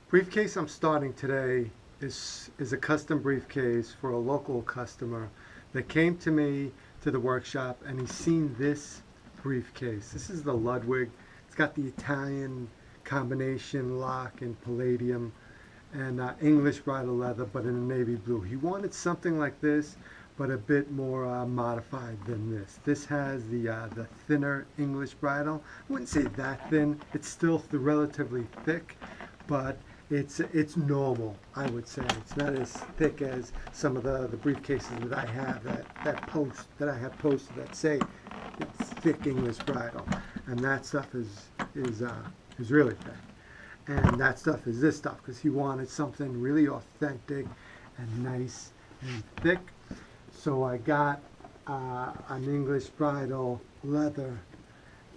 Briefcase I'm starting today is a custom briefcase for a local customer that came to me to the workshop, and he's seen this briefcase. This is the Ludwig. It's got the Italian combination lock in palladium and English bridle leather, but in a navy blue. He wanted something like this, but a bit more modified than this. This has the thinner English bridle. I wouldn't say that thin. It's still relatively thick, but it's normal, I would say. It's not as thick as some of the briefcases that I have that I have posted that say it's thick English bridle, and that stuff is really thick. And that stuff is this stuff because he wanted something really authentic and nice and thick. So I got an English bridle leather,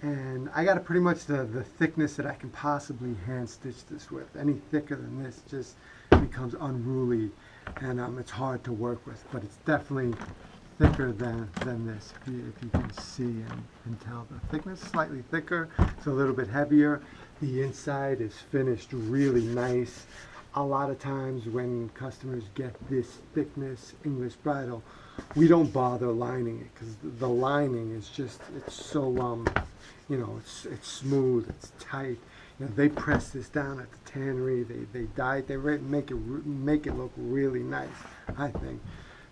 and I got pretty much the thickness that I can possibly hand stitch this with. Any thicker than this just becomes unruly, and it's hard to work with, but it's definitely thicker than this. If you can see and tell, the thickness is slightly thicker. It's a little bit heavier. The inside is finished really nice. A lot of times when customers get this thickness English bridle, we don't bother lining it because the lining is just, it's so it's smooth, it's tight. They press this down at the tannery. They dye it. They make it look really nice, I think.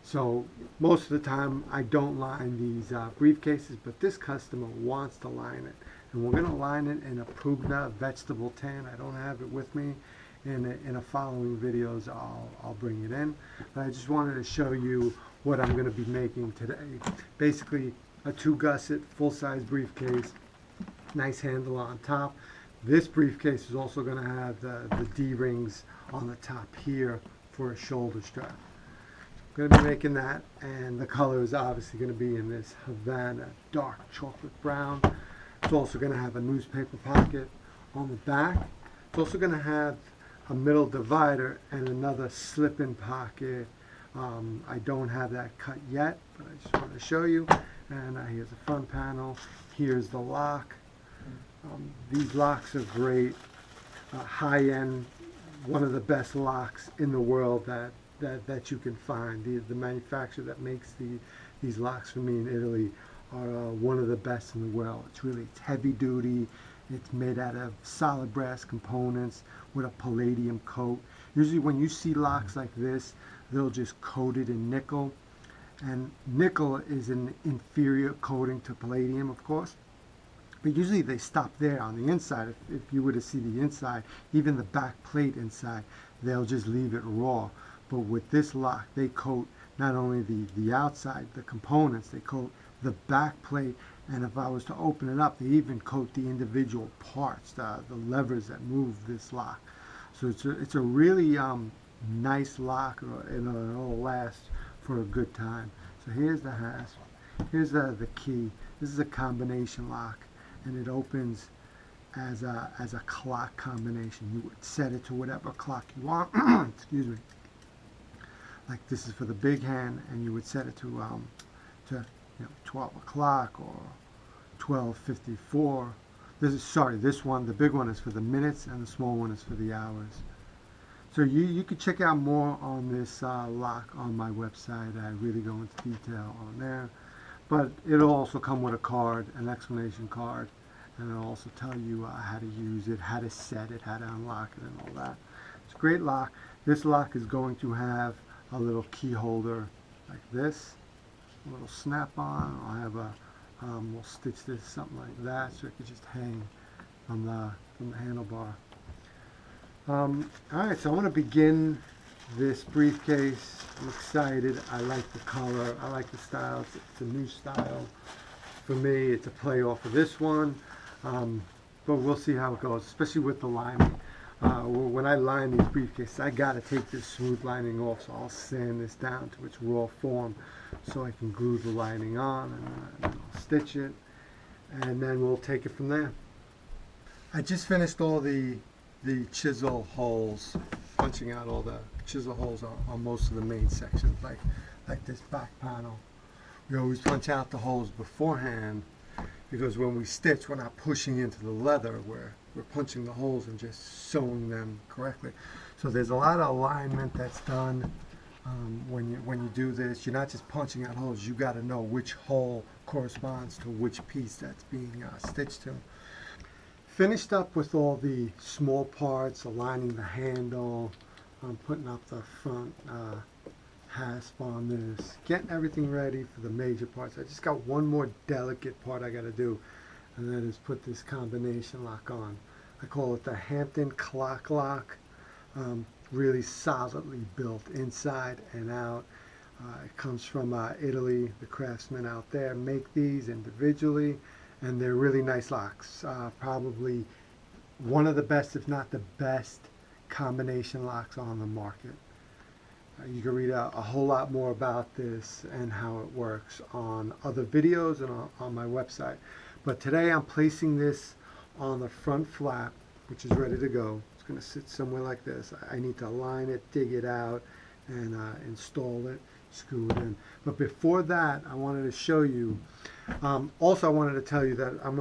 So most of the time I don't line these briefcases, but this customer wants to line it, and we're going to line it in a Pugna vegetable tan. I don't have it with me. In a following videos I'll bring it in, but I just wanted to show you what I'm going to be making today. Basically a 2 gusset full-size briefcase, nice handle on top. This briefcase is also going to have the D-rings on the top here for a shoulder strap. I'm going to be making that, and the color is obviously going to be in this Havana dark chocolate brown. It's also going to have a newspaper pocket on the back. It's also going to have a middle divider and another slip-in pocket. I don't have that cut yet, but I just want to show you. And here's the front panel. Here's the lock. These locks are great, high-end, one of the best locks in the world that you can find. The manufacturer that makes these locks for me in Italy are one of the best in the world. It's heavy duty. It's made out of solid brass components with a palladium coat. Usually when you see locks like this, they'll just coat it in nickel. And nickel is an inferior coating to palladium, of course. But usually they stop there on the inside. If you were to see the inside, even the back plate inside, they'll just leave it raw. But with this lock, they coat not only the outside, the components, they coat the back plate, and if I was to open it up, they even coat the individual parts, the levers that move this lock. So it's a really nice lock, and it'll last for a good time. So here's the hasp. Here's the key. This is a combination lock, and it opens as a clock combination. You would set it to whatever clock you want. Excuse me. Like this is for the big hand, and you would set it to 12 o'clock or 12:54. This one, the big one, is for the minutes, and the small one is for the hours. So you could check out more on this lock on my website. I really go into detail on there. But it'll also come with a card, an explanation card, and it'll also tell you how to use it, how to set it, how to unlock it, and all that. It's a great lock. This lock is going to have a little key holder like this, a little snap-on. I'll have we'll stitch this something like that so it can just hang from the handlebar. Alright, so I want to begin this briefcase. I'm excited. I like the color. I like the style. It's a new style for me. It's a play off of this one, but we'll see how it goes, especially with the lining. When I line these briefcases, I got to take this smooth lining off, so I'll sand this down to its raw form so I can glue the lining on, and I'll stitch it, and then we'll take it from there. I just finished all the chisel holes, punching out all the chisel holes on most of the main sections, like this back panel. We always punch out the holes beforehand, because when we stitch, we're not pushing into the leather, we're we're punching the holes and just sewing them correctly. So there's a lot of alignment that's done when you do this. You're not just punching out holes. You got to know which hole corresponds to which piece that's being stitched to. Finished up with all the small parts, aligning the handle, putting up the front hasp on this, getting everything ready for the major parts. I just got one more delicate part I got to do, and that is put this combination lock on. I call it the Hampton Clock Lock. Really solidly built inside and out. It comes from Italy. The craftsmen out there make these individually, and they're really nice locks. Probably one of the best, if not the best, combination locks on the market. You can read a whole lot more about this and how it works on other videos and on my website. But today I'm placing this on the front flap, which is ready to go. It's going to sit somewhere like this. I need to align it, dig it out, and install it, screw it in. But before that, I wanted to show you, also I wanted to tell you that I'm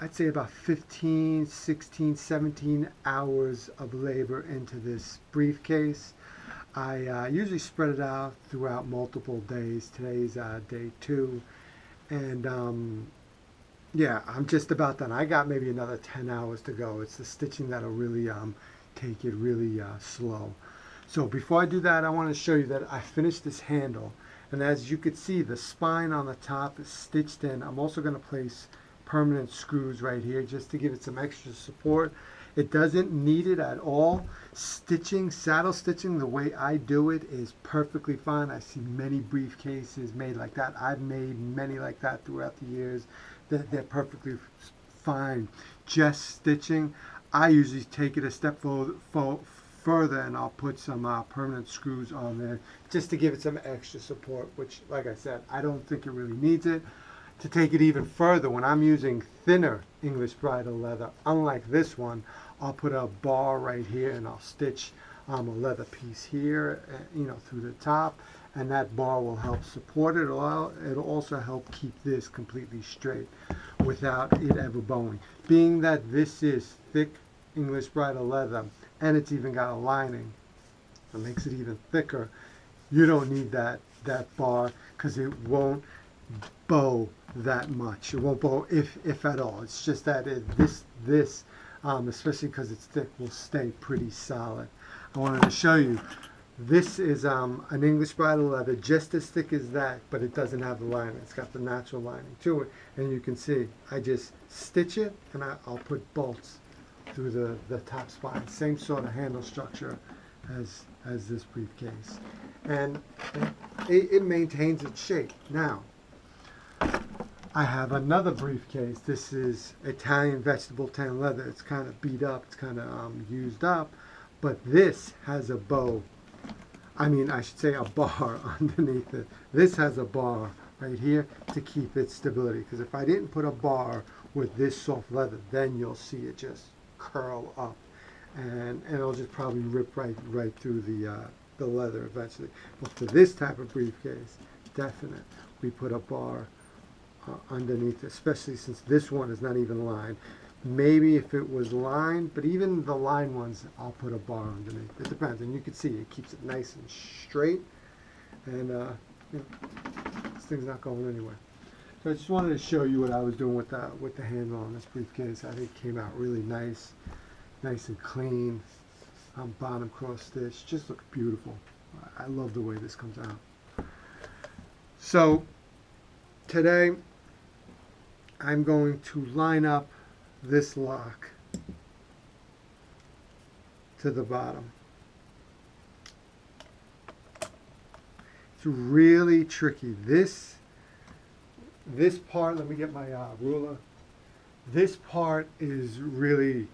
I'd say about 15, 16, 17 hours of labor into this briefcase. I usually spread it out throughout multiple days. Today's day 2, and yeah, I'm just about done. I got maybe another 10 hours to go. It's the stitching that'll really take it really slow. So before I do that, I want to show you that I finished this handle, and as you can see, the spine on the top is stitched in. I'm also going to place permanent screws right here just to give it some extra support. It doesn't need it at all. Stitching, saddle stitching, the way I do it is perfectly fine. I see many briefcases made like that. I've made many like that throughout the years. They're perfectly fine. Just stitching, I usually take it a step further, and I'll put some permanent screws on there just to give it some extra support, which, like I said, I don't think it really needs it. To take it even further, when I'm using thinner English bridle leather, unlike this one, I'll put a bar right here and I'll stitch a leather piece here, through the top, and that bar will help support it. It'll also help keep this completely straight without it ever bowing. Being that this is thick English bridle leather and it's even got a lining that makes it even thicker, you don't need that bar, because it won't bow that much. It won't bow if at all. It's just that this especially because it's thick, will stay pretty solid. I wanted to show you, this is an English bridle leather, just as thick as that, but it doesn't have the lining. It's got the natural lining to it, and you can see I just stitch it, and I'll put bolts through the top spine. Same sort of handle structure as this briefcase, and it maintains its shape. Now, I have another briefcase. This is Italian vegetable tan leather. It's kind of beat up, it's kind of used up, but this has a bow. I should say a bar underneath it. This has a bar right here to keep its stability, because if I didn't put a bar with this soft leather, then you'll see it just curl up, and it'll just probably rip right through the leather eventually. But for this type of briefcase, definite, we put a bar underneath, especially since this one is not even lined. Maybe if it was lined, but even the lined ones, I'll put a bar underneath. It depends, and you can see it keeps it nice and straight, and this thing's not going anywhere. So I just wanted to show you what I was doing with the handle on this briefcase. I think it came out really nice and clean. Bottom cross stitch, just looks beautiful. I love the way this comes out. So today I'm going to line up this lock to the bottom. It's really tricky. This part, let me get my ruler. This part is really,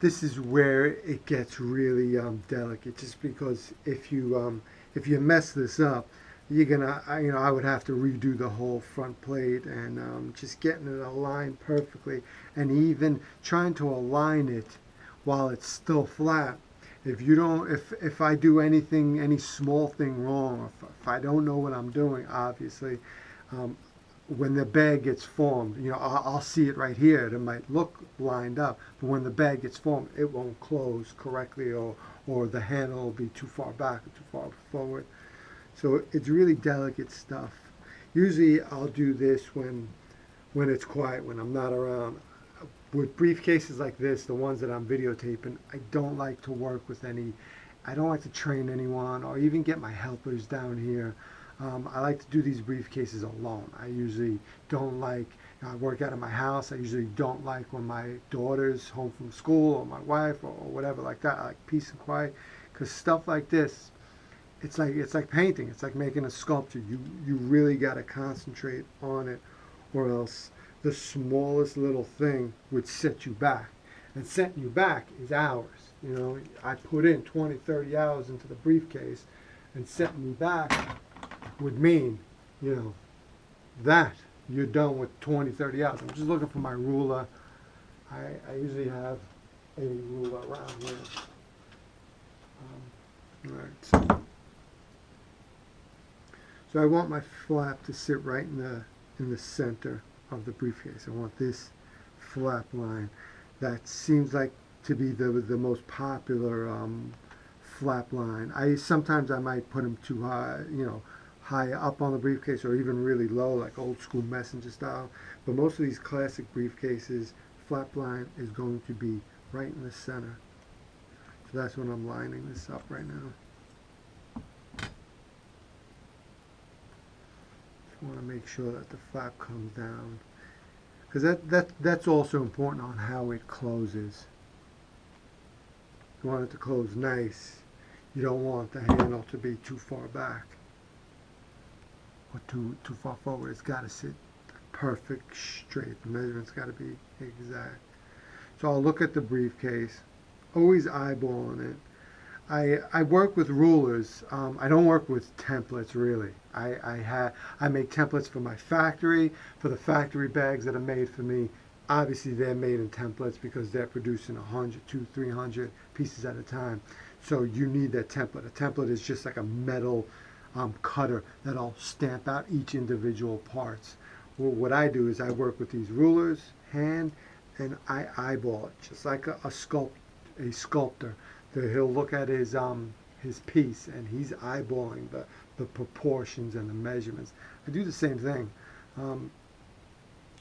this is where it gets really delicate, just because if you mess this up, you're gonna, I would have to redo the whole front plate, and just getting it aligned perfectly, and even trying to align it while it's still flat. If I do any small thing wrong, if I don't know what I'm doing, obviously, when the bag gets formed, you know, I'll see it right here. It might look lined up, but when the bag gets formed, it won't close correctly, or the handle will be too far back or too far forward. So it's really delicate stuff. Usually I'll do this when it's quiet, when I'm not around. With briefcases like this, the ones that I'm videotaping, I don't like to work with I don't like to train anyone or even get my helpers down here. I like to do these briefcases alone. I usually don't like, I work out of my house. I usually don't like when my daughter's home from school or my wife or whatever like that. I like peace and quiet, because stuff like this, it's like painting. It's like making a sculpture. You really got to concentrate on it, or else the smallest little thing would set you back. And setting you back is hours. You know, I put in 20, 30 hours into the briefcase, and setting me back would mean, you know, that you're done with 20, 30 hours. I'm just looking for my ruler. I usually have a ruler around here. All right. So I want my flap to sit right in the center of the briefcase. I want this flap line. That seems like to be the most popular flap line. Sometimes I might put them too high, you know, high up on the briefcase, or even really low, like old school messenger style. But most of these classic briefcases, flap line is going to be right in the center. So that's when I'm lining this up right now. Just want to make sure that the flap comes down, because that's also important on how it closes. You want it to close nice. You don't want the handle to be too far back or too far forward. It's got to sit perfect straight. The measurement's got to be exact. So I'll look at the briefcase, always eyeballing it. I work with rulers. I don't work with templates really. I make templates for my factory, for the factory bags that are made for me. Obviously they're made in templates because they're producing 100, 200, 300 pieces at a time. So you need that template. A template is just like a metal cutter that'll stamp out each individual parts. Well, what I do is I work with these rulers, hand, and I eyeball it, just like a sculptor. He'll look at his piece and he's eyeballing the proportions and the measurements. I do the same thing.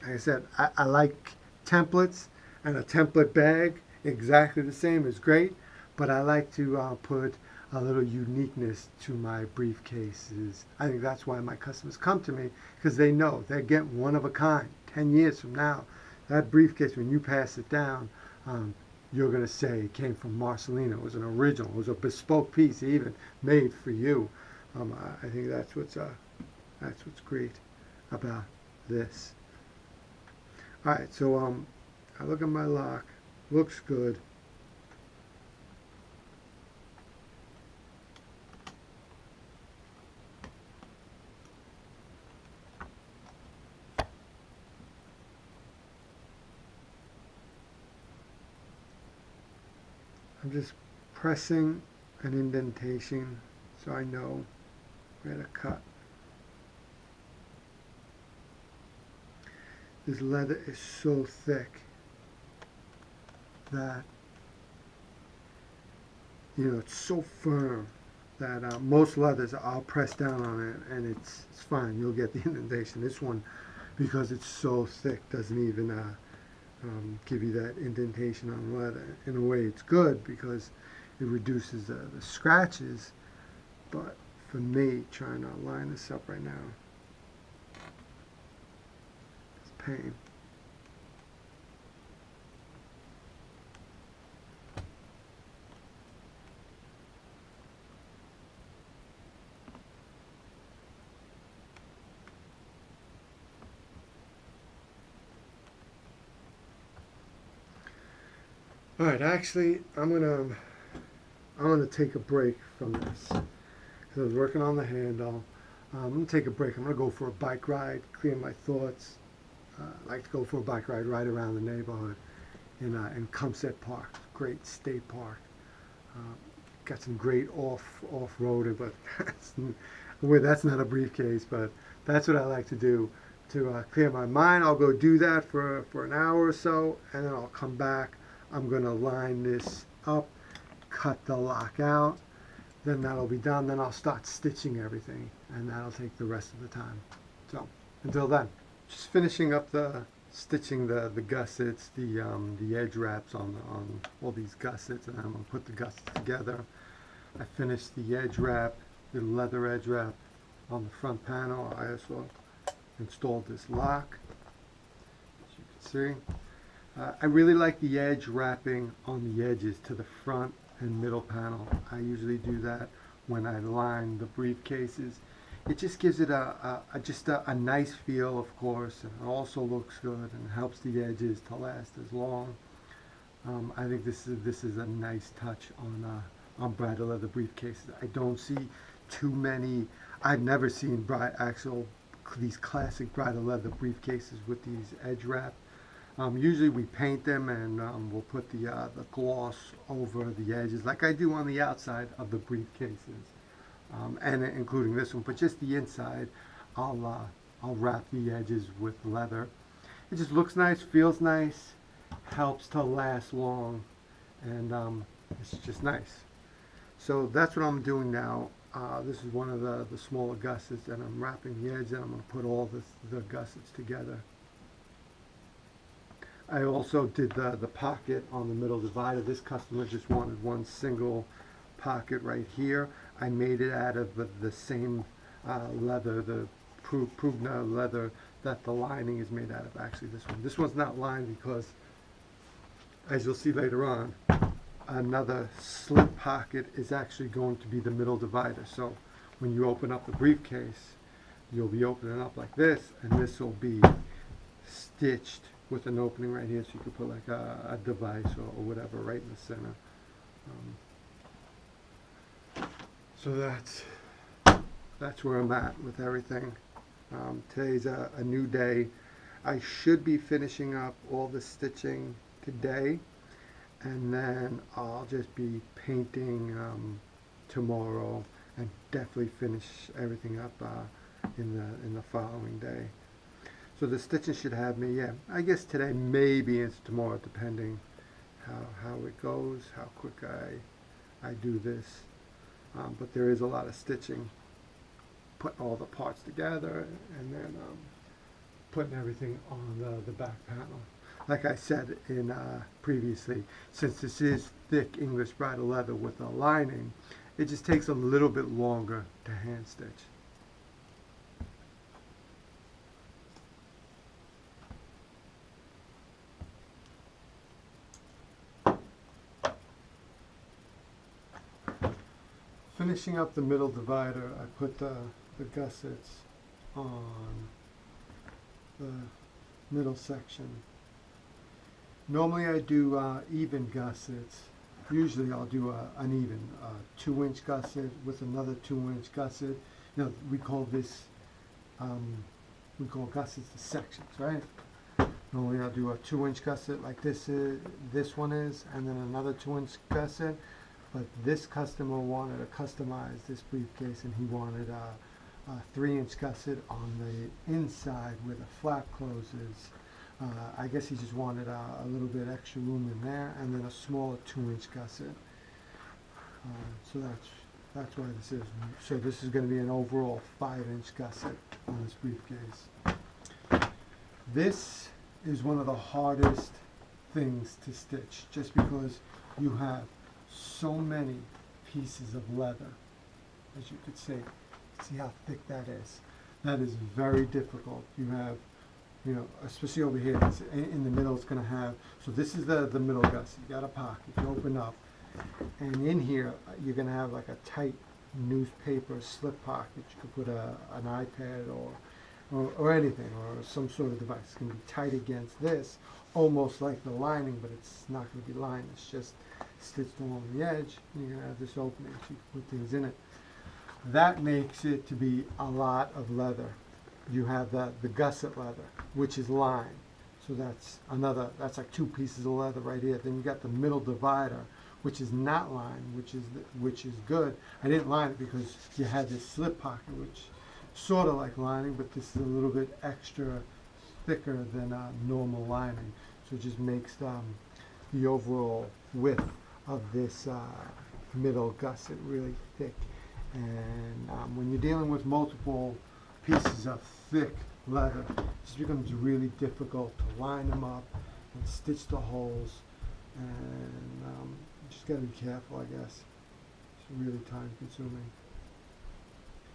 Like I said, I like templates, and a template bag exactly the same is great, but I like to put a little uniqueness to my briefcases. I think that's why my customers come to me, because they know they're getting one of a kind. 10 years from now, that briefcase, when you pass it down, you're going to say it came from Marcellino. It was an original. It was a bespoke piece, even made for you. I think that's what's great about this. All right, so I look at my lock. Looks good. I'm just pressing an indentation so I know where to cut. This leather is so thick that, you know, it's so firm that most leathers, I'll press down on it and it's fine. You'll get the indentation. This one, because it's so thick, doesn't even give you that indentation on the leather. In a way, it's good because it reduces the scratches, but for me, trying to line this up right now, it's pain. All right, actually, I'm gonna take a break from this because I was working on the handle. I'm gonna take a break. I'm gonna go for a bike ride, clear my thoughts. I like to go for a bike ride right around the neighborhood in Gusset Park, great state park. Got some great off-roading, but that's not a briefcase. But that's what I like to do. to clear my mind. I'll go do that for an hour or so, and then I'll come back. I'm going to line this up, cut the lock out, then that'll be done. Then I'll start stitching everything, and that'll take the rest of the time. So until then, just finishing up the stitching the gussets, the edge wraps on all these gussets, and I'm going to put the gussets together. I finished the edge wrap, the leather edge wrap on the front panel. I also installed this lock, as you can see. I really like the edge wrapping on the edges to the front and middle panel. I usually do that when I line the briefcases. It just gives it a nice feel, of course, and it also looks good and helps the edges to last as long. I think this is a nice touch on bridal leather briefcases. I don't see too many. I've never seen these classic bridal leather briefcases with these edge wrap. Usually we paint them, and we'll put the gloss over the edges like I do on the outside of the briefcases, and including this one. But just the inside, I'll wrap the edges with leather. It just looks nice, feels nice, helps to last long, and it's just nice. So that's what I'm doing now. This is one of the smaller gussets, and I'm wrapping the edge, and I'm going to put all the gussets together. I also did the pocket on the middle divider. This customer just wanted one single pocket right here. I made it out of the same leather, the Prugna leather that the lining is made out of. Actually, this one's not lined because, as you'll see later on, another slip pocket is actually going to be the middle divider. So when you open up the briefcase, you'll be opening up like this, and this will be stitched with an opening right here, so you could put like a device or whatever right in the center. So that's where I'm at with everything. Today's a new day. I should be finishing up all the stitching today, and then I'll just be painting tomorrow, and definitely finish everything up in the following day. So the stitching should have me, yeah, I guess today, maybe into tomorrow, depending how it goes, how quick I do this. But there is a lot of stitching, putting all the parts together, and then putting everything on the back panel. Like I said previously, since this is thick English bridal leather with a lining, it just takes a little bit longer to hand stitch. Finishing up the middle divider, I put the gussets on the middle section. Normally I do even gussets. Usually I'll do an even 2-inch gusset with another 2-inch gusset. You know, we call gussets the sections, right? Normally I'll do a 2-inch gusset like this one is, and then another 2-inch gusset. But this customer wanted to customize this briefcase, and he wanted a 3-inch gusset on the inside where the flap closes. I guess he just wanted a little bit extra room in there, and then a smaller 2-inch gusset. So that's why this is. So this is going to be an overall 5-inch gusset on this briefcase. This is one of the hardest things to stitch, just because you have so many pieces of leather, as you could see. See how thick that is. That is very difficult. You have, you know, especially over here, in the middle it's going to have, so this is the middle gusset. You got a pocket, you open up, and in here you're going to have like a tight newspaper slip pocket. You could put an iPad or anything, or some sort of device. It's going to be tight against this, almost like the lining, but it's not going to be lined. It's just stitched along the edge, and you're going to have this opening so you can put things in it. That makes it to be a lot of leather. You have the gusset leather, which is lined. So that's like 2 pieces of leather right here. Then you got the middle divider, which is not lined, which is good. I didn't line it because you had this slip pocket, which sort of like lining, but this is a little bit extra thicker than normal lining. So it just makes the overall width of this middle gusset really thick. And when you're dealing with multiple pieces of thick leather, it just becomes really difficult to line them up and stitch the holes. And you just got to be careful, I guess. It's really time consuming.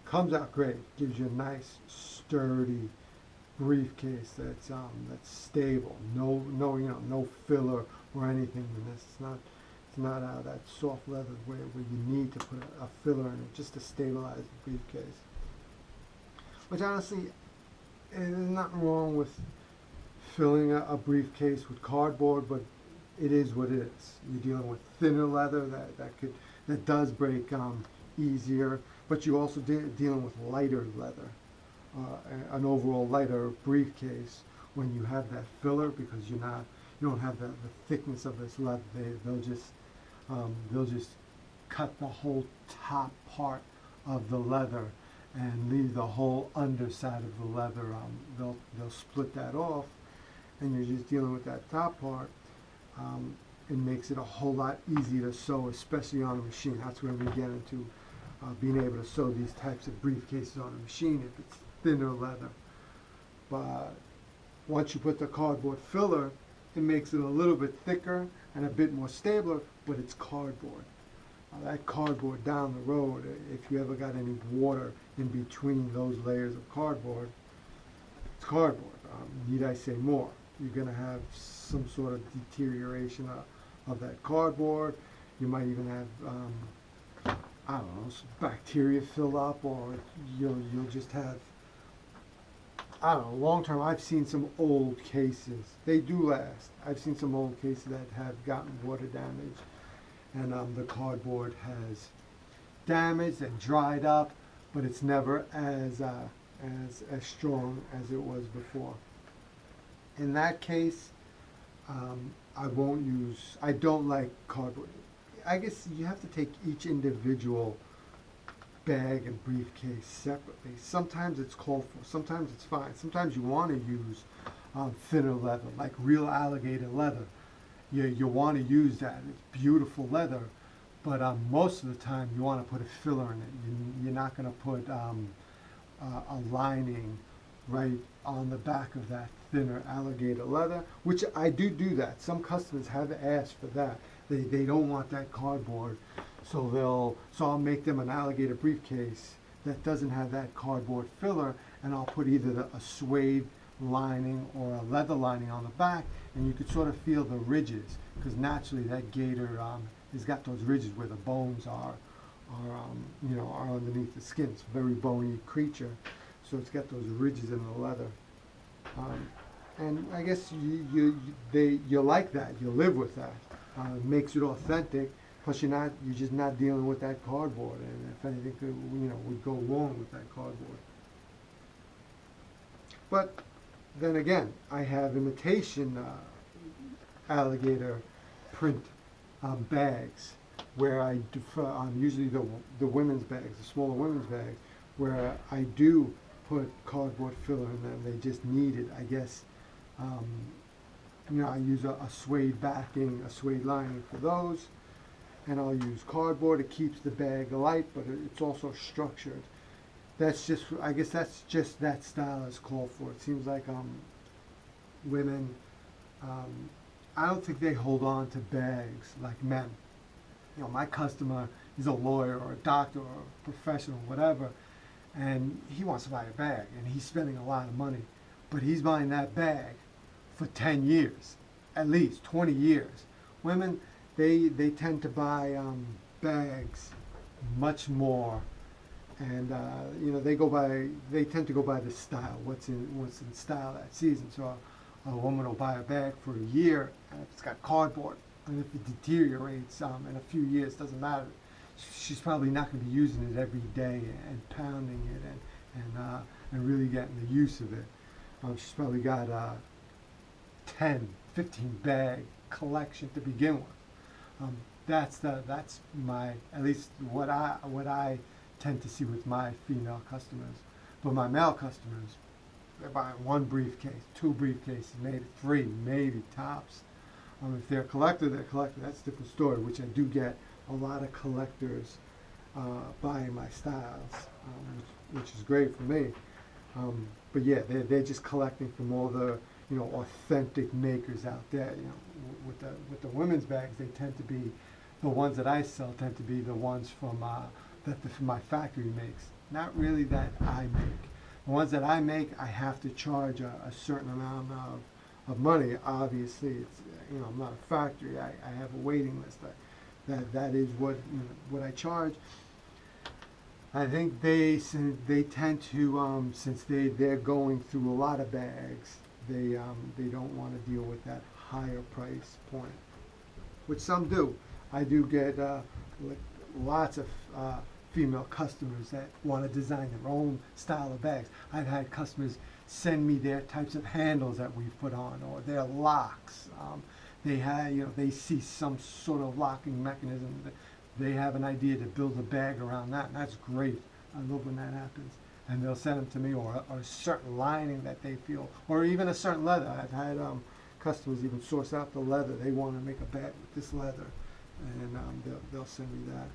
Comes out great. Gives you a nice, sturdy briefcase that's stable. No filler or anything in this. It's not that soft leather where you need to put a filler in it just to stabilize the briefcase. Which honestly, there's nothing wrong with filling a briefcase with cardboard, but it is what it is. You're dealing with thinner leather that does break easier, but you're also dealing with lighter leather, an overall lighter briefcase when you have that filler, because you don't have the thickness of this leather. They'll just cut the whole top part of the leather and leave the whole underside of the leather. They'll split that off, and you're just dealing with that top part. It makes it a whole lot easier to sew, especially on a machine. That's where we get into being able to sew these types of briefcases on a machine if it's thinner leather. But once you put the cardboard filler, it makes it a little bit thicker and a bit more stable, but it's cardboard. That cardboard down the road, if you ever got any water in between those layers of cardboard, it's cardboard. Need I say more? You're going to have some sort of deterioration of that cardboard. You might even have, I don't know, some bacteria fill up, or you'll just have, I don't know, long term. I've seen some old cases. They do last. I've seen some old cases that have gotten water damage, and the cardboard has damaged and dried up, but it's never as strong as it was before. In that case, I don't like cardboard. I guess you have to take each individual bag and briefcase separately. Sometimes it's called for, sometimes it's fine. Sometimes you want to use thinner leather, like real alligator leather. You want to use that. It's beautiful leather, but most of the time you want to put a filler in it. You're not going to put a lining right on the back of that thinner alligator leather, which I do that. Some customers have asked for that. They don't want that cardboard, so I'll make them an alligator briefcase that doesn't have that cardboard filler, and I'll put either a suede lining or a leather lining on the back, and you could sort of feel the ridges, because naturally that gator has got those ridges where the bones are underneath the skin. It's a very bony creature, so it's got those ridges in the leather. And I guess you like that. You live with that. It makes it authentic. Plus, you're just not dealing with that cardboard. And if anything would go wrong with that cardboard. But then again, I have imitation alligator print bags, where I do usually the women's bags, the smaller women's bags, where I do put cardboard filler in them. They just need it, I guess. I use a suede backing, a suede lining for those, and I'll use cardboard. It keeps the bag light, but it's also structured. I guess that's just that style is called for. It seems like women, I don't think they hold on to bags like men. My customer is a lawyer or a doctor or a professional, whatever, and he wants to buy a bag, and he's spending a lot of money, but he's buying that bag for 10 years, at least 20 years. Women, they tend to buy bags much more, and they tend to go by the style, what's in style that season. So a woman will buy a bag for a year, and if it's got cardboard, and if it deteriorates in a few years, doesn't matter. She's probably not going to be using it every day and pounding it and really getting the use of it. She's probably got a 10, 15 bag collection to begin with. That's my, at least what I tend to see with my female customers. But my male customers, they're buying one briefcase, two briefcases, maybe three, maybe tops. If they're a collector, they're a collector. That's a different story, which I do get a lot of collectors buying my styles, which is great for me. But yeah, they're just collecting from all the authentic makers out there. With the women's bags, they tend to be the ones that I sell tend to be the ones from my factory makes. Not really that I make. The ones that I make, I have to charge a certain amount of money. Obviously, it's I'm not a factory. I have a waiting list. That is what I charge. I think they tend to since they're going through a lot of bags, they don't want to deal with that higher price point, which some do. I do get lots of female customers that want to design their own style of bags. I've had customers send me their types of handles that we've put on, or their locks. They see some sort of locking mechanism. They have an idea to build a bag around that, and that's great. I love when that happens. And they'll send them to me, or a certain lining that they feel, or even a certain leather. I've had customers even source out the leather. They want to make a bag with this leather, and they'll send me that.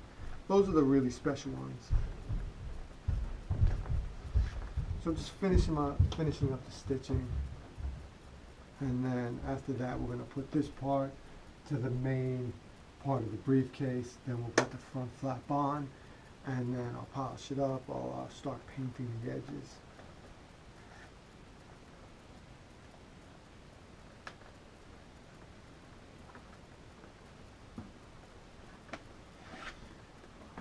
Those are the really special ones. So I'm just finishing up the stitching, and then after that we're going to put this part to the main part of the briefcase. Then we'll put the front flap on, and then I'll polish it up. I'll start painting the edges.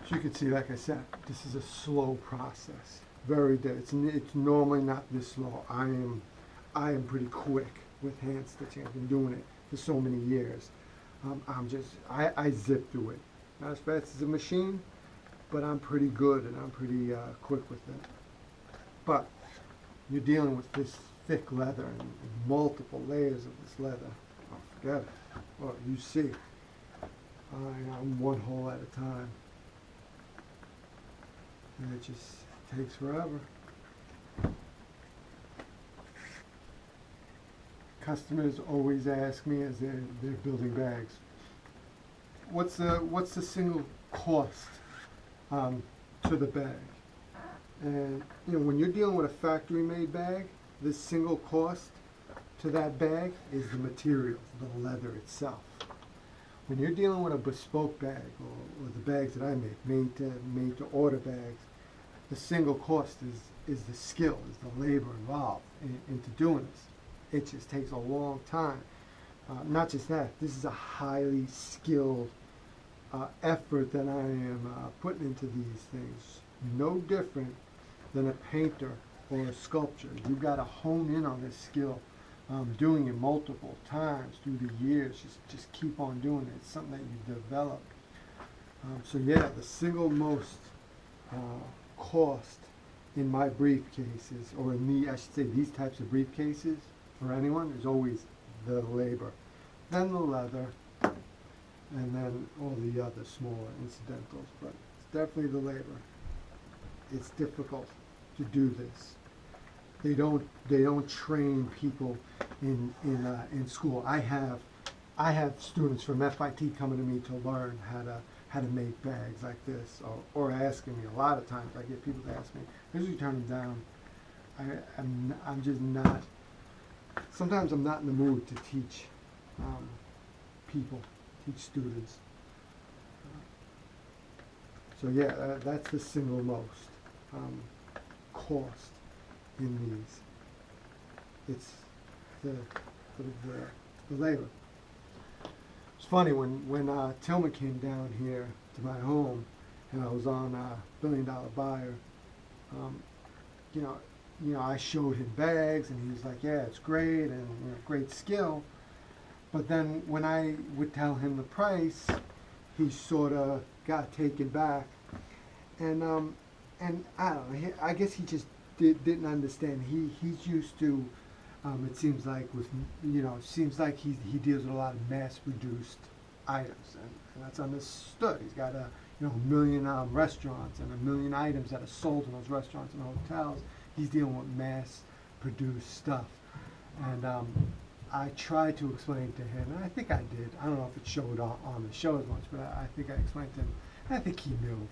As you can see, like I said, this is a slow process. It's normally not this slow. I am pretty quick with hand stitching. I've been doing it for so many years. I zip through it. Not as fast as a machine, but I'm pretty good and I'm pretty quick with it. But you're dealing with this thick leather and multiple layers of this leather. Oh, forget it. Well, you see, I'm one hole at a time. And it just takes forever. Customers always ask me as they're building bags, what's the single cost to the bag? And when you're dealing with a factory-made bag, the single cost to that bag is the material, the leather itself. When you're dealing with a bespoke bag, or the bags that I make, made to order bags, the single cost is the skill, is the labor involved into doing this. It just takes a long time. Not just that, this is a highly skilled effort that I am putting into these things. No different than a painter or a sculptor. You've got to hone in on this skill, doing it multiple times through the years. Just keep on doing it. It's something that you develop. So yeah, the single most cost in my briefcases, or I should say these types of briefcases for anyone, is always the labor, then the leather, and then all the other smaller incidentals. But it's definitely the labor. It's difficult to do this. They don't train people in school. I have students from FIT coming to me to learn how to make bags like this, or asking me. A lot of times I get people to ask me. I usually turn them down. I'm just not. Sometimes I'm not in the mood to teach people, teach students. So yeah, that's the single most cost in these. It's the labor. It's funny when Tillman came down here to my home, and I was on $1 Billion Buyer. I showed him bags, and he was like, "Yeah, it's great, and great skill." But then when I would tell him the price, he sort of got taken back, and I don't know. I guess he just didn't understand. He's used to. It seems like he deals with a lot of mass-produced items, and that's understood. He's got a million restaurants and 1 million items that are sold in those restaurants and hotels. he's dealing with mass-produced stuff. And I tried to explain to him, and I think I did. I don't know if it showed on the show as much, but I think I explained to him. And I think he knew.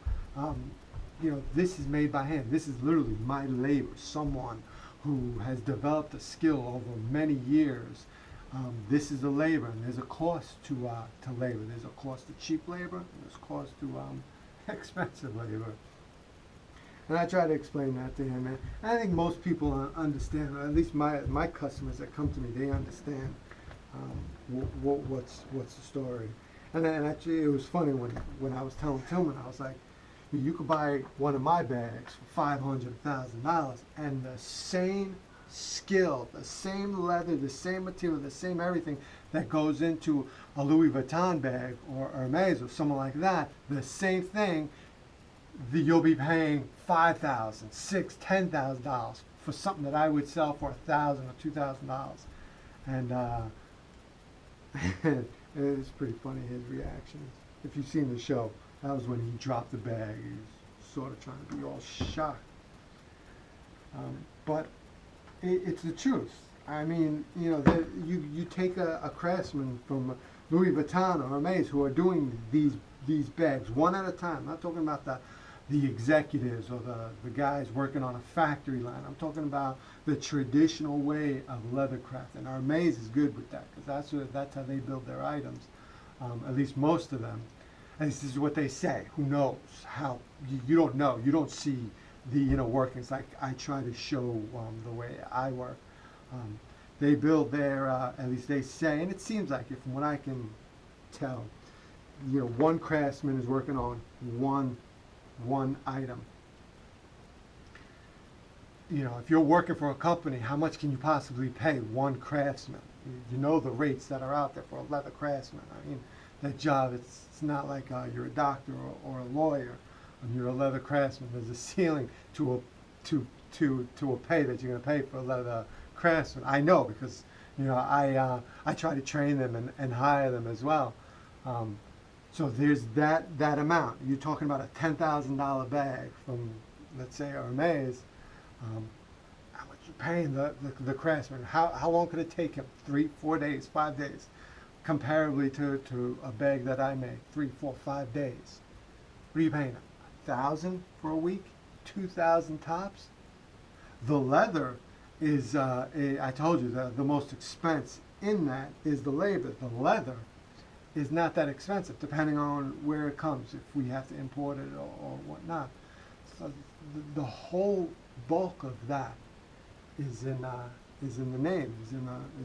You know, this is made by hand. This is literally my labor. Someone who has developed a skill over many years. This is the labor, and there's a cost to labor. There's a cost to cheap labor, and there's a cost to expensive labor. And I try to explain that to him, and I think most people understand, or at least my customers that come to me, they understand what's the story. And actually, it was funny when I was telling Tillman, I was like, you could buy one of my bags for $500,000, and the same skill, the same leather, the same material, the same everything that goes into a Louis Vuitton bag or Hermes or someone like that, the same thing, you'll be paying $5,000, $6,000, $10,000 for something that I would sell for $1,000 or $2,000. And it was pretty funny, his reactions. If you've seen the show, that was when he dropped the bag. He was sort of trying to be all shocked. But it's the truth. I mean, you know, you take a craftsman from Louis Vuitton or Hermes who are doing these bags one at a time. I'm not talking about the executives or the guys working on a factory line. I'm talking about the traditional way of leather craft. And Hermes is good with that because that's how they build their items, at least most of them. And this is what they say. Who knows how? You don't know. You don't see the workings like I try to show the way I work. They build their, at least they say, and it seems like it from what I can tell, one craftsman is working on one item. If you're working for a company, how much can you possibly pay one craftsman? You know the rates that are out there for a leather craftsman. I mean, that job, it's not like you're a doctor or a lawyer. You're a leather craftsman. There's a ceiling to a pay that you're going to pay for a leather craftsman. I know because I try to train them and hire them as well. So there's that amount. You're talking about a $10,000 bag from, let's say, Hermes. How much you paying the craftsman? How long could it take him? 3, 4 days, 5 days? Comparably to a bag that I make, 3, 4, 5 days. What are you paying him? $1,000 for a week? $2,000 tops? The leather is, I told you, the most expense in that is the labor. The leather is not that expensive, depending on where it comes, if we have to import it or whatnot. So the whole bulk of that is in the name, is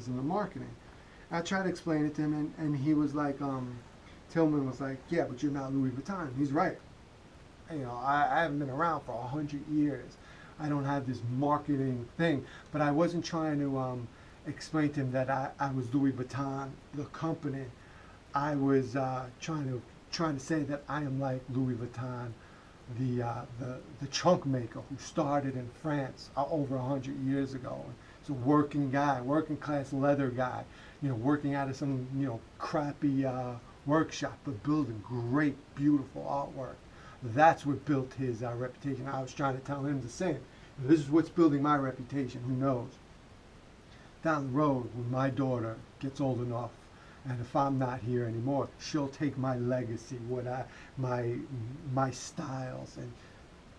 in the marketing. I tried to explain it to him, and he was like, Tillman was like, yeah, but you're not Louis Vuitton. He's right. I haven't been around for 100 years. I don't have this marketing thing, but I wasn't trying to explain to him that I was Louis Vuitton, the company. I was trying to say that I am like Louis Vuitton, the trunk maker who started in France over 100 years ago. It's a working guy, working class leather guy, working out of some crappy workshop, but building great, beautiful artwork. That's what built his reputation. I was trying to tell him the same. This is what's building my reputation. Who knows? Down the road, when my daughter gets old enough, and if I'm not here anymore, she'll take my legacy, my styles, and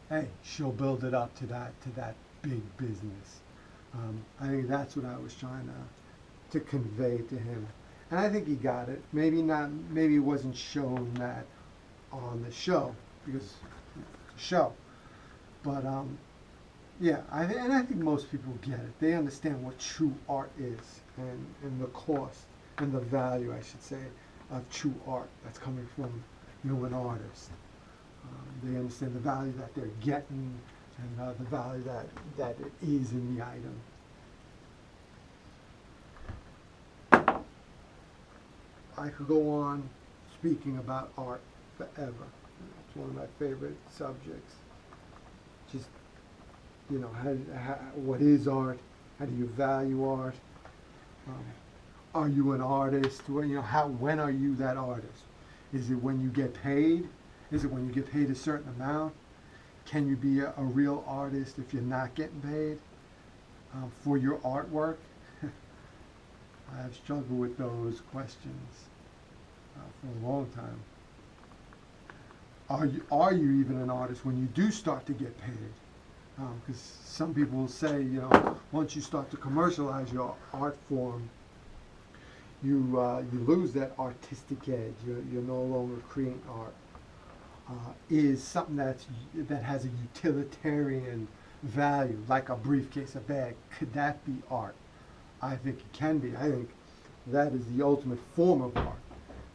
hey, she'll build it up to that big business. I think that's what I was trying to convey to him, and I think he got it. Maybe not. Maybe it wasn't shown that on the show because it's a show, but yeah. I think most people get it. They understand what true art is and the cost and the value, I should say, of true art that's coming from an artist. They understand the value that they're getting and the value that it is in the item. I could go on speaking about art forever. It's one of my favorite subjects. Just, what is art? How do you value art? Are you an artist? Well, when are you that artist? Is it when you get paid? Is it when you get paid a certain amount? can you be a real artist if you're not getting paid for your artwork? I've struggled with those questions for a long time. Are you even an artist when you do start to get paid? Because some people will say, you know, once you start to commercialize your art form, you lose that artistic edge. You're no longer creating art. Is something that has a utilitarian value, like a briefcase, a bag. Could that be art? I think it can be. I think that is the ultimate form of art.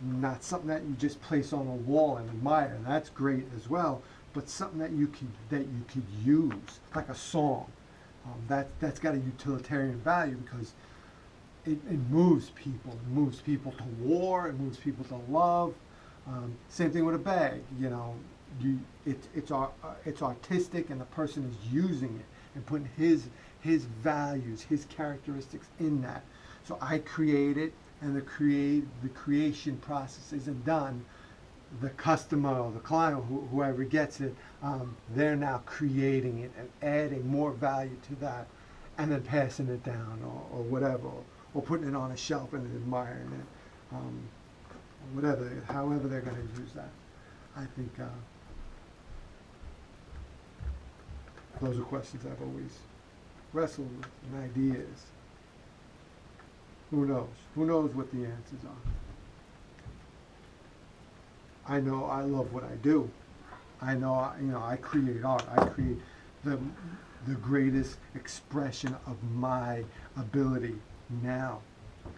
Not something that you just place on a wall and admire, and that's great as well. But something that you could use, like a song. That's got a utilitarian value because it moves people. It moves people to war. It moves people to love. Same thing with a bag. You know, it's artistic, and the person is using it and putting his values, his characteristics in that. So I create it, and the creation process isn't done. The customer or the client, whoever gets it, they're now creating it and adding more value to that, and then passing it down or whatever, or putting it on a shelf and admiring it, whatever, however they're going to use that. I think those are questions I've always wrestled with, and ideas. Who knows? Who knows what the answers are? I know I love what I do. I know, you know, I create art. I create the greatest expression of my ability now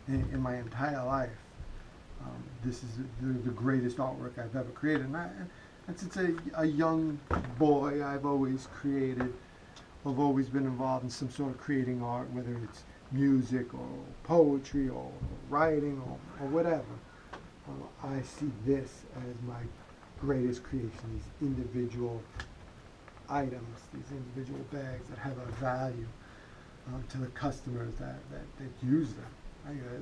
in my entire life. This is the greatest artwork I've ever created. And since a young boy, I've always created. I've always been involved in some sort of creating art, whether it's music or poetry or writing or whatever. I see this as my greatest creation, these individual items, these individual bags that have a value to the customers that use them.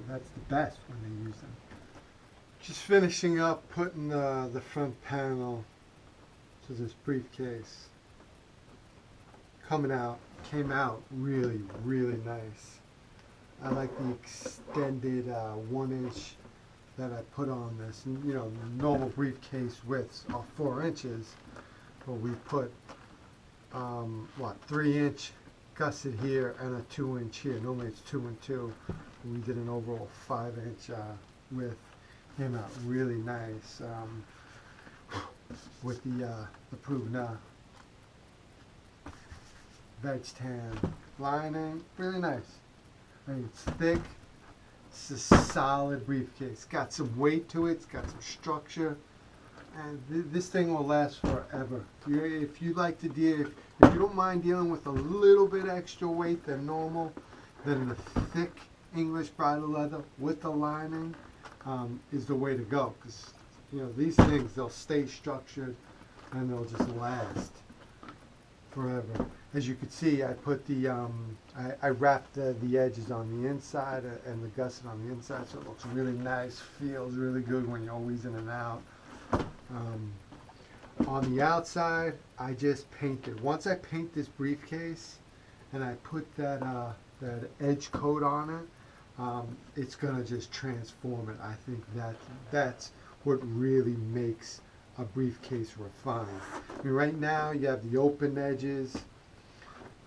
That's the best when they use them. Just finishing up putting the front panel to this briefcase. Came out really, really nice. I like the extended 1-inch that I put on this. And, you know, normal briefcase widths are 4 inches, but we put 3-inch gusset here and a 2-inch here. Normally it's 2 and 2. We did an overall 5-inch width. Came out really nice with the Pruvna veg tan lining. Really nice. I mean, it's thick. It's a solid briefcase. Got some weight to it. It's got some structure, and this thing will last forever. If you like to deal, if you don't mind dealing with a little bit extra weight than normal, then the thick English bridal leather with the lining is the way to go. Because you know these things, they'll stay structured and they'll just last forever. As you can see, I put the I wrapped the edges on the inside and the gusset on the inside, so it looks really nice, feels really good when you're always in and out. On the outside, I just painted. Once I paint this briefcase and I put that edge coat on it, it's gonna just transform it. I think that's what really makes a briefcase refined. I mean, right now you have the open edges.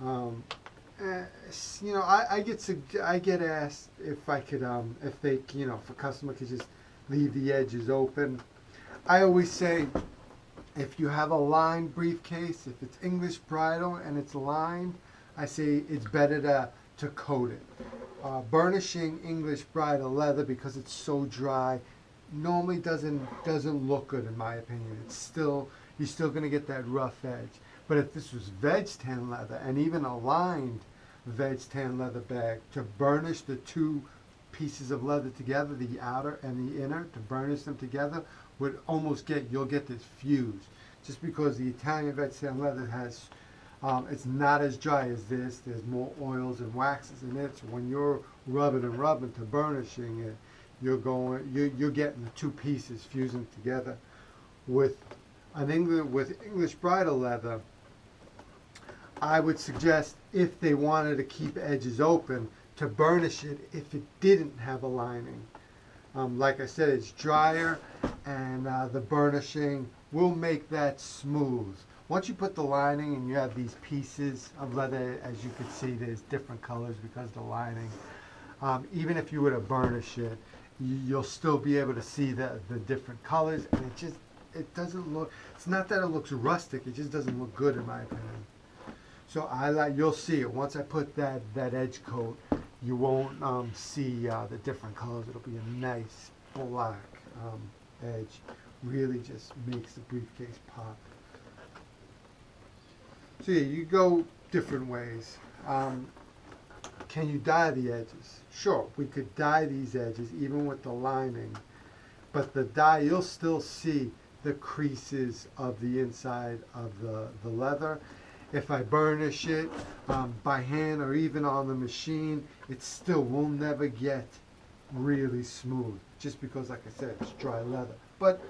You know, I get asked if I could, if they, you know, if a customer could just leave the edges open. I always say, if you have a lined briefcase, if it's English bridal and it's lined, I say it's better to coat it. Burnishing English bridal leather, because it's so dry, normally doesn't look good in my opinion. You're still going to get that rough edge. But if this was veg tan leather, and even a lined veg tan leather bag, to burnish the two pieces of leather together, the outer and the inner, to burnish them together, would almost you'll get this fuse. Just because the Italian veg tan leather has, it's not as dry as this. There's more oils and waxes in it. So when you're rubbing to burnishing it, you're getting the two pieces fusing together. With English bridal leather, I would suggest, if they wanted to keep edges open, to burnish it if it didn't have a lining. Like I said, it's drier, and the burnishing will make that smooth. Once you put the lining and you have these pieces of leather, as you can see, there's different colors because of the lining. Even if you were to burnish it, you'll still be able to see the different colors, and it doesn't look, it's not that it looks rustic, it just doesn't look good in my opinion. So you'll see it. Once I put that edge coat, you won't see the different colors. It'll be a nice black edge. Really just makes the briefcase pop. So yeah, you go different ways. Can you dye the edges? Sure, we could dye these edges even with the lining, but the dye, you'll still see the creases of the inside of the leather. If I burnish it by hand or even on the machine, it still will never get really smooth, just because, like I said, it's dry leather. But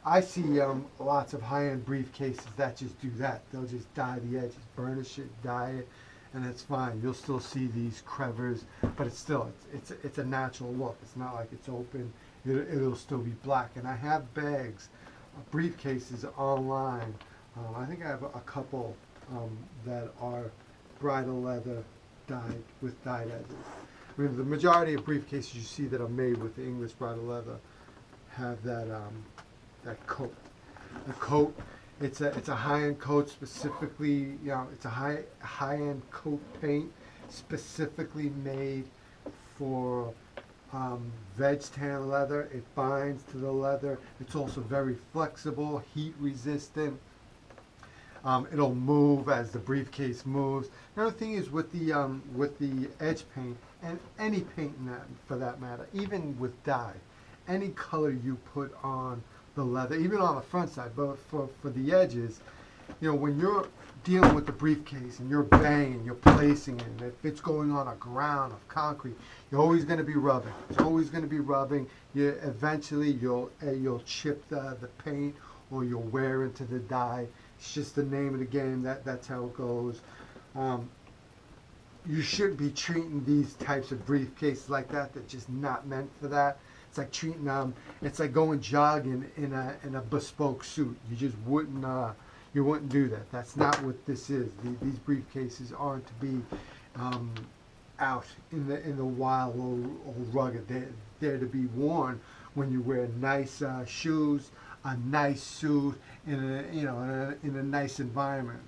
I see lots of high-end briefcases that just do that. They'll just dye the edges, burnish it, dye it, and it's fine. You'll still see these crevers, but it's still, it's a natural look. It's not like it's open. It'll still be black. And I have bags, briefcases online. I think I have a couple that are bridal leather dyed with dyed edges. I mean, the majority of briefcases you see that are made with the English bridal leather have that that coat. The coat, it's a high-end coat, specifically, it's a high-end coat paint specifically made for veg tan leather. It binds to the leather. It's also very flexible, heat resistant. It'll move as the briefcase moves. The other thing is with the edge paint, and any paint for that matter, even with dye, any color you put on the leather, even on the front side, but for the edges, when you're dealing with the briefcase and you're banging, you're placing it, and if it's going on a ground of concrete, you're always going to be rubbing. It's always going to be rubbing. Eventually you'll chip the paint, or you'll wear into the dye. It's just the name of the game. That's how it goes. You shouldn't be treating these types of briefcases like that. They're just not meant for that. It's like treating it's like going jogging in a bespoke suit. You just wouldn't do that. That's not what this is. These briefcases aren't to be out in the wild or rugged. They're to be worn when you wear nice shoes, a nice suit, in a nice environment.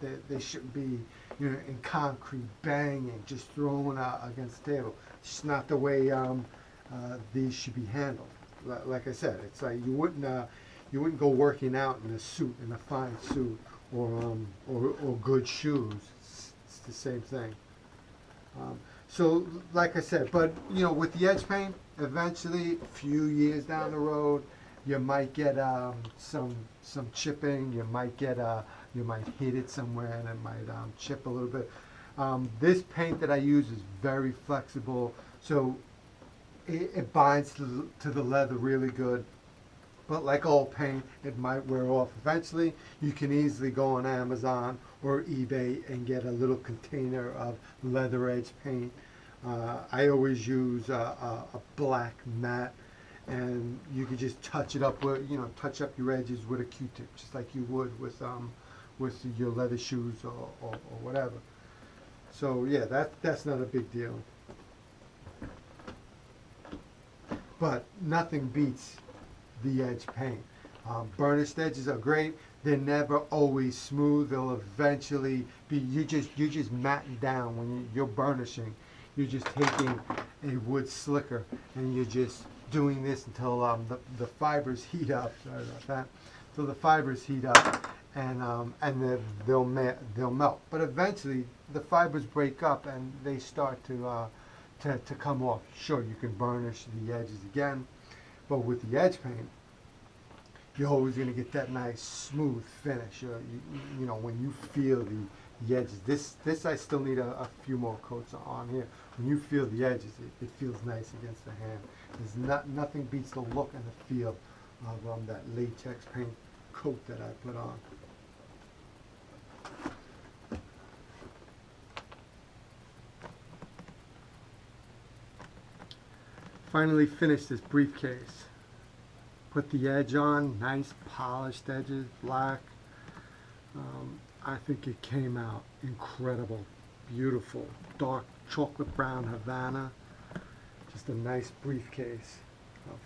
They shouldn't be in concrete, banging, just thrown against the table. It's just not the way these should be handled. Like I said, it's like you wouldn't go working out in a suit, in a fine suit, or good shoes. It's the same thing. So, like I said, but with the edge paint, eventually, a few years down the road, you might get some chipping. You might hit it somewhere, and it might chip a little bit. This paint that I use is very flexible, so it binds to the leather really good. But like all paint, it might wear off eventually. You can easily go on Amazon or eBay and get a little container of leather edge paint. I always use a black matte, and you can just touch it up with, touch up your edges with a Q-tip, just like you would with your leather shoes or whatever. So yeah, that's not a big deal. But nothing beats the edge paint. Burnished edges are great. They're never always smooth. They'll eventually be, you're just matting down when you're burnishing. You're just taking a wood slicker and you're just doing this until the fibers heat up. Sorry about that. So the fibers heat up, and they'll melt. But eventually the fibers break up and they start to come off. Sure, you can burnish the edges again, but with the edge paint, you're always going to get that nice smooth finish. When you feel the edges. This I still need a few more coats on here. When you feel the edges, it feels nice against the hand. There's nothing beats the look and the feel of that latex paint coat that I put on. finally finished this briefcase. Put the edge on, nice polished edges, black. I think it came out incredible, beautiful, dark chocolate brown Havana. Just a nice briefcase.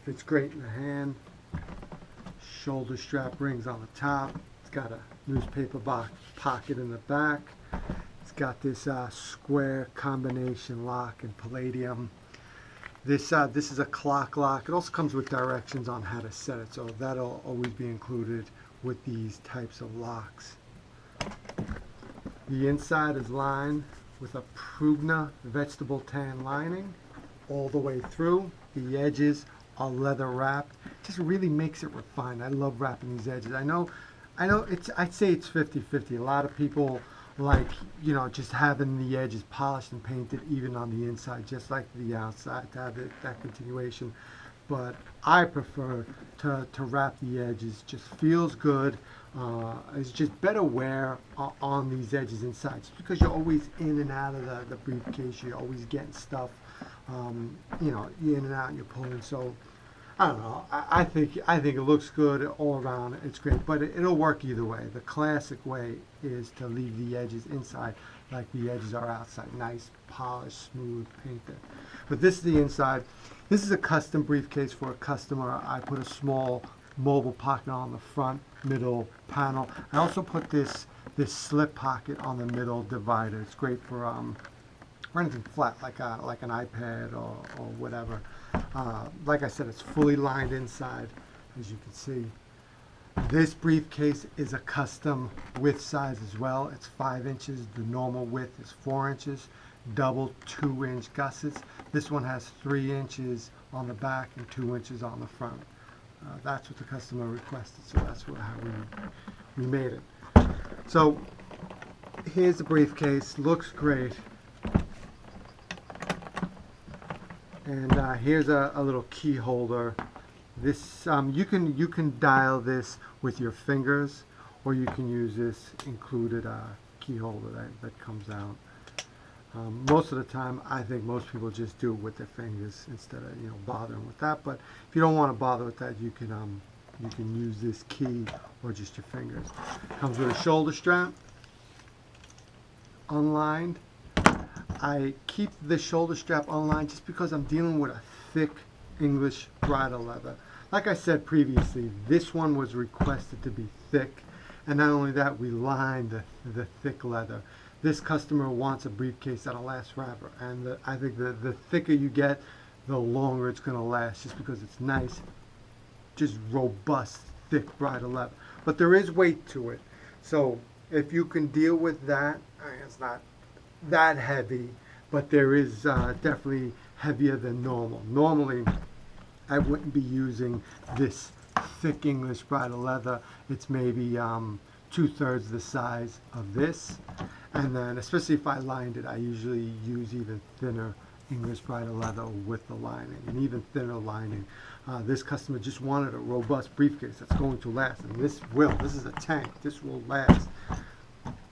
Fits great in the hand. Shoulder strap rings on the top. It's got a newspaper box pocket in the back. It's got this square combination lock in palladium. This is a clock lock. It also comes with directions on how to set it, so that'll always be included with these types of locks. The inside is lined with a Prugna vegetable tan lining all the way through. The edges are leather wrapped. Just really makes it refined. I love wrapping these edges. I know I'd say it's 50-50. A lot of people like, you know, just having the edges polished and painted even on the inside, just like the outside, to have that continuation. But I prefer to wrap the edges. Just feels good. It's just better wear on these edges inside, just because you're always in and out of the briefcase. You're always getting stuff. You know, you're in and out and you're pulling. So I don't know. I think it looks good all around. It's great, but it'll work either way. The classic way is to leave the edges inside like the edges are outside. Nice, polished, smooth, painted. But this is the inside. This is a custom briefcase for a customer. I put a small mobile pocket on the front middle panel. I also put this slip pocket on the middle divider. It's great for anything flat, like an iPad or whatever. Like I said, it's fully lined inside, as you can see. This briefcase is a custom width size as well. It's 5 inches. The normal width is 4 inches. Double 2-inch gussets. This one has 3 inches on the back and 2 inches on the front. That's what the customer requested, so that's how we made it. So here's the briefcase. Looks great. And here's a little key holder. This you can dial this with your fingers, or you can use this included key holder that comes out. Most of the time, I think most people just do it with their fingers instead of bothering with that. But if you don't want to bother with that, you can use this key or just your fingers. Comes with a shoulder strap, unlined. I keep the shoulder strap unlined just because I'm dealing with a thick English bridle leather. Like I said previously, this one was requested to be thick, and not only that, we lined the thick leather. This customer wants a briefcase that'll last forever, and I think the thicker you get, the longer it's going to last, just because it's nice, just robust, thick bridle leather. But there is weight to it, so if you can deal with that, it's not that heavy, but there is definitely heavier than normal. Normally, I wouldn't be using this thick English bridle leather. It's maybe 2/3 the size of this, and then especially if I lined it, I usually use even thinner English bridle leather with the lining, and even thinner lining. This customer just wanted a robust briefcase that's going to last, and this is a tank. This will last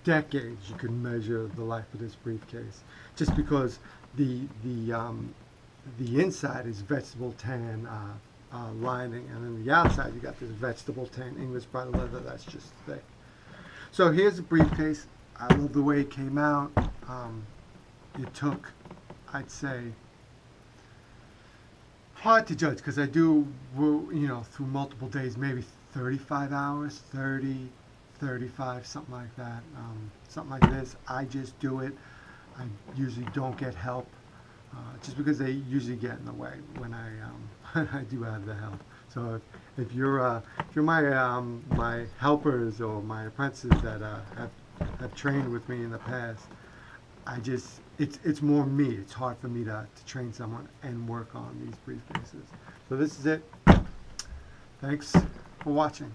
decades. You can measure the life of this briefcase, just because the inside is vegetable tan lining, and then the outside you got this vegetable tan English bridle leather that's just thick. So here's the briefcase. I love the way it came out. It took, I'd say, hard to judge because I do, through multiple days, maybe 35 hours, 30, 35, something like that. Something like this. I just do it. I usually don't get help, just because they usually get in the way when I do have the help. So if you're my helpers or my apprentices that have trained with me in the past, it's more me. It's hard for me to train someone and work on these briefcases. So this is it. Thanks for watching.